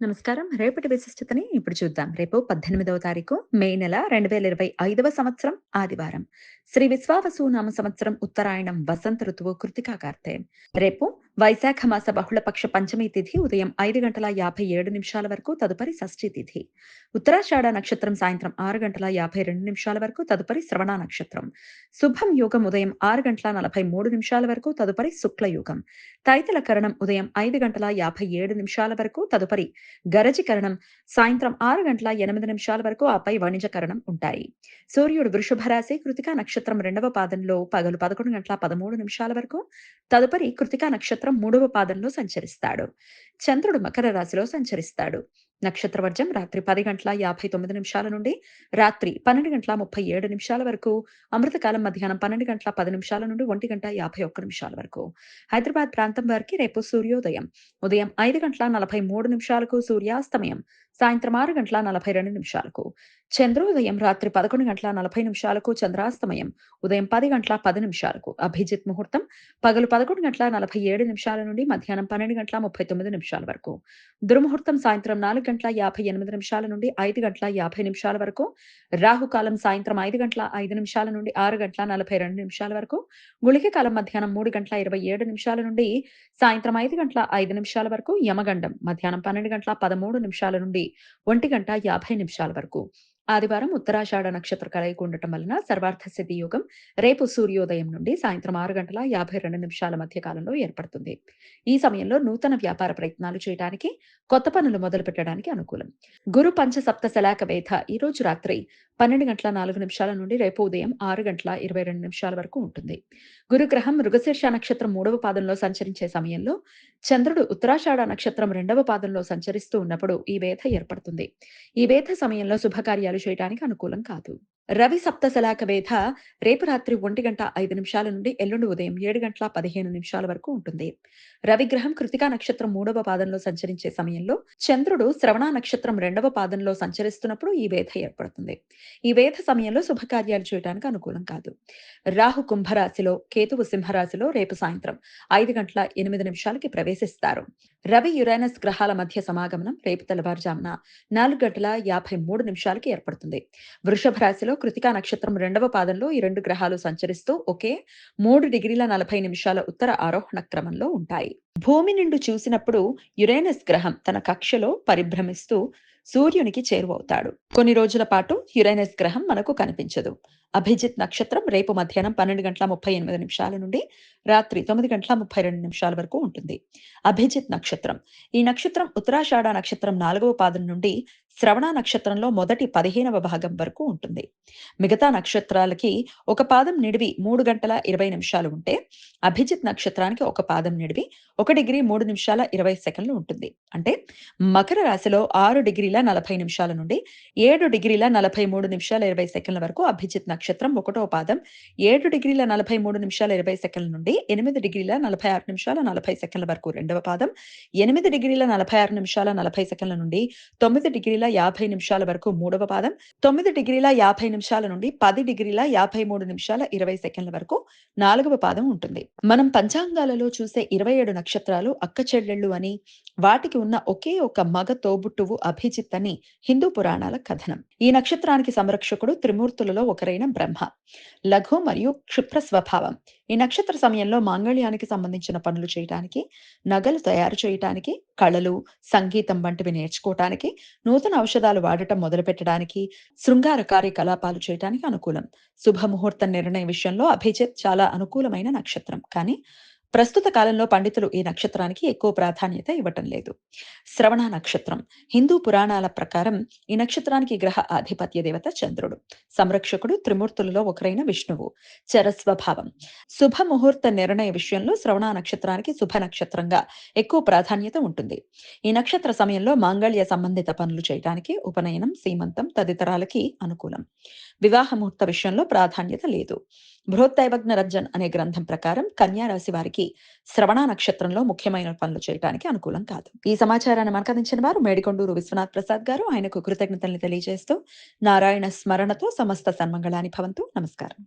నమస్కారం. రేపటి విశిష్టతని ఇప్పుడు చూద్దాం. రేపు 18వ తారీఖు మే నెల 2025వ సంవత్సరం ఆదివారం. శ్రీ విశ్వావసు నామ సంవత్సరం ఉత్తరాయణం వసంత ఋతువు కృతికా కార్తె. రేపు వైశాఖ మాస బహుళపక్ష పంచమి తిథి ఉదయం 5:57 వరకు తదుపరి షష్ఠి తిథి. ఉత్తరాషాఢ నక్షత్రం సాయంత్రం 6:52 వరకు తదుపరి శ్రవణ నక్షత్రం. శుభం యోగం ఉదయం 6:43 వరకు తదుపరి శుక్ల యోగం. తైతల కరణం ఉదయం 5:57 వరకు తదుపరి గరజీకరణం సాయంత్రం 6:08 వరకు ఆపై వాణిజ్యకరణం ఉంటాయి. సూర్యుడు వృషభ రాశి కృతికా నక్షత్రం 2వ పాదంలో పగలు 11:13 వరకు తదుపరి కృతికా నక్షత్రం 3వ పాదంలో సంచరిస్తాడు. చంద్రుడు మకర రాశిలో సంచరిస్తాడు. నక్షత్ర వర్జం రాత్రి 10:59 నుండి రాత్రి 12:37 వరకు, అమృతకాలం మధ్యాహ్నం 12:10 నుండి 1:51 వరకు. హైదరాబాద్ ప్రాంతం వారికి రేపు సూర్యోదయం ఉదయం 5:43 సూర్యాస్తమయం సాయంత్రం 6:42 చంద్రోదయం రాత్రి 11:40 చంద్రాస్తమయం ఉదయం 10:10 అభిజిత్ ముహూర్తం పగలు 11:47 నుండి మధ్యాహ్నం 12:39 వరకు. దుర్ముహూర్తం సాయంత్రం 4:58 నుండి 5:50 వరకు. రాహుకాలం సాయంత్రం 5:05 నుండి 6:42 వరకు. గుళిక కాలం మధ్యాహ్నం 3:27 నుండి సాయంత్రం 5:05 వరకు. యమగండం మధ్యాహ్నం 12:13 నుండి 1:50 వరకు. ఆదివారం ఉత్తరాషాఢ నక్షత్ర కలయిక ఉండటం వలన సర్వార్థ సిద్ధి యోగం రేపు సూర్యోదయం నుండి సాయంత్రం 6:52 మధ్య కాలంలో ఏర్పడుతుంది. ఈ సమయంలో నూతన వ్యాపార ప్రయత్నాలు చేయడానికి, కొత్త పనులు మొదలు పెట్టడానికి అనుకూలం. గురు పంచ సప్త శలాక వేధ ఈ రోజు రాత్రి 12:04 నుండి రేపు ఉదయం 6:22 వరకు ఉంటుంది. గురుగ్రహం మృగశీర్ష నక్షత్రం 3వ పాదంలో సంచరించే సమయంలో చంద్రుడు ఉత్తరాషాఢ నక్షత్రం 2వ పాదంలో సంచరిస్తూ ఉన్నప్పుడు ఈ వేధ ఏర్పడుతుంది. ఈ వేధ సమయంలో శుభకార్యాలు చేయడానికి అనుకూలం కాదు. రవి సప్త శలాక వేధ రేపు రాత్రి 1:05 నుండి ఎల్లుండి ఉదయం 7:15 వరకు ఉంటుంది. రవిగ్రహం కృతికా నక్షత్రం 3వ పాదంలో సంచరించే సమయంలో చంద్రుడు శ్రవణ నక్షత్రం 2వ పాదంలో సంచరిస్తున్నప్పుడు ఈ వేధ ఏర్పడుతుంది. ఈ వేధ సమయంలో శుభకార్యాలు చేయడానికి అనుకూలం కాదు. రాహు కుంభరాశిలో, కేతువు సింహరాశిలో రేపు సాయంత్రం 5:08 ప్రవేశిస్తారు. రవి యురేనస్ గ్రహాల మధ్య సమాగమనం రేపు తెల్లవారుజామున 4:53 ఏర్పడుతుంది. వృషభ రాశిలో కృతికా నక్షత్రం 2వ పాదంలో ఈ రెండు గ్రహాలు సంచరిస్తూ ఒకే 3:40 ఉత్తర ఆరోహణ క్రమంలో ఉంటాయి. భూమి నుండి చూసినప్పుడు యురేనస్ గ్రహం తన కక్షలో పరిభ్రమిస్తూ సూర్యునికి చేరువవుతాడు. కొన్ని రోజుల పాటు యురేనస్ గ్రహం మనకు కనిపించదు. అభిజిత్ నక్షత్రం రేపు మధ్యాహ్నం 12:38 నుండి రాత్రి 9:32 వరకు ఉంటుంది. అభిజిత్ నక్షత్రం ఈ నక్షత్రం ఉత్తరాషాఢ నక్షత్రం 4వ పాదం నుండి శ్రవణ నక్షత్రంలో మొదటి 15వ భాగం వరకు ఉంటుంది. మిగతా నక్షత్రాలకి ఒక పాదం నిడివి 3:20 ఉంటే అభిజిత్ నక్షత్రానికి ఒక పాదం నిడివి 1:03 ఉంటుంది. అంటే మకర రాశిలో 6:40 నుండి 7:43 వరకు అభిజిత్ నక్షత్రం ఒకటో పాదం, 7:43 నుండి 8:46 వరకు రెండవ పాదం, 8:46 నుండి 9:50 వరకు మూడవ పాదం, 9:50 నుండి 10:53 వరకు నాలుగవ పాదం ఉంటుంది. మనం పంచాంగాలలో చూసే 27 నక్షత్రాలు అక్క చెల్లెళ్ళు అని, వాటికి ఉన్న ఒకే ఒక మగ తోబుట్టువు అభిజిత్ అని హిందూ పురాణాల కథనం. ఈ నక్షత్రానికి సంరక్షకుడు త్రిమూర్తులలో ఒకరైన బ్రహ్మ. లఘు మరియు క్షిప్ర స్వభావం. ఈ నక్షత్ర సమయంలో మాంగళ్యానికి సంబంధించిన పనులు చేయటానికి, నగలు తయారు చేయటానికి, కళలు, సంగీతం వంటివి నేర్చుకోవటానికి, నూతన ఔషధాలు వాడటం మొదలుపెట్టడానికి, శృంగార కార్యకలాపాలు చేయటానికి అనుకూలం. శుభముహూర్త నిర్ణయ విషయంలో అభిజిత్ చాలా అనుకూలమైన నక్షత్రం. కానీ ప్రస్తుత కాలంలో పండితులు ఈ నక్షత్రానికి ఎక్కువ ప్రాధాన్యత ఇవ్వటం లేదు. శ్రవణ నక్షత్రం హిందూ పురాణాల ప్రకారం ఈ నక్షత్రానికి గ్రహ ఆధిపత్య దేవత చంద్రుడు. సంరక్షకుడు త్రిమూర్తులలో ఒకరైన విష్ణువు. చరస్వభావం. శుభ ముహూర్త నిర్ణయ విషయంలో శ్రవణ నక్షత్రానికి శుభ నక్షత్రంగా ఎక్కువ ప్రాధాన్యత ఉంటుంది. ఈ నక్షత్ర సమయంలో మాంగళ్య సంబంధిత పనులు చేయడానికి, ఉపనయనం, సీమంతం తదితరాలకి అనుకూలం. వివాహ ముహూర్త విషయంలో ప్రాధాన్యత లేదు. బృహత్తైవజ్ఞ రంజన్ అనే గ్రంథం ప్రకారం కన్యా రాశి వారికి శ్రవణ నక్షత్రంలో ముఖ్యమైన పనులు చేయడానికి అనుకూలం కాదు. ఈ సమాచారాన్ని మనకు అందించిన వారు మేడికొండూరు విశ్వనాథ్ ప్రసాద్ గారు. ఆయనకు కృతజ్ఞతల్ని తెలియజేస్తూ నారాయణ స్మరణతో సమస్త సన్మంగళాని భవంతు. నమస్కారం.